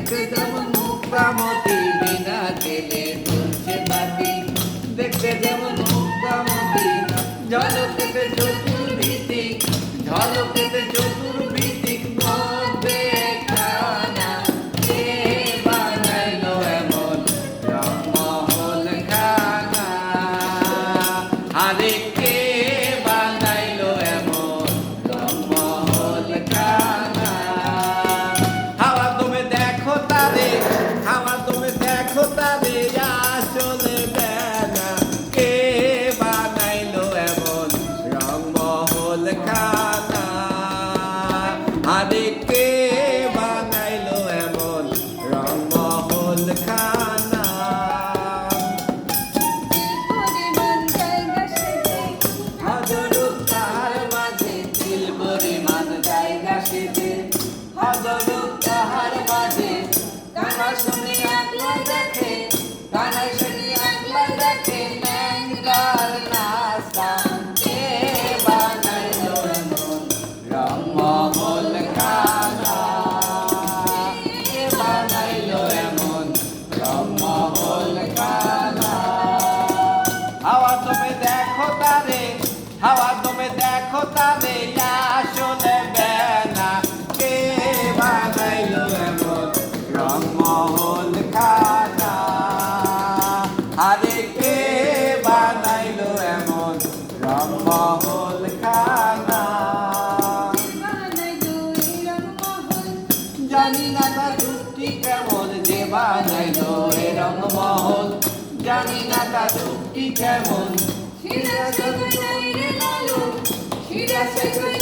দেখতে যেমন মুক্তামতি বিনা তেলে দুলছে বাতি, দেখতে যেমন মুক্তামতি ঝলকেতে চতুর্ভিত্তিক, ঝলকেতে চতুর্ভিত্তিক মধ্যে খানা। কে বানাইলো এমন রংমহল খানা? আরে কে বানাইলো এমন রংমহল খানা? হাওয়া তুমি দেখো তারে, হাওয়া তুমি দেখো তারে আসলে বেনা। কে বানাইলো এমন রংমহল খানা? আরে কে বানাইলো এমন রংমহল খানা? হাজারো তাহার মাঝে তিল পরিমাণ জায়গা সেজে, হাজারো তাহার মাঝে কানা শুনি একলা দেখে, কানা শুনি একলা দেখে ল্যাংড়ার নাস্তা। কে বানাইলো এমন রংমহল খানা? কে বানাইলো এমন রংমহল খানা? হাওয়া তুমি দেখো তারে, হাওয়া তুমি দেখো তারে আসলে বেনা। কে বানাইলো এমন রংমহল খানা? আরে কে বানাইলো এমন রংমহল খানা? জানি না তার যুক্তি কেমন, যে বানাইলো এ রংমহল। জানি না তার যুক্তি কেমন, শিরা সে কই নাই রে লালু, শিরা সে কই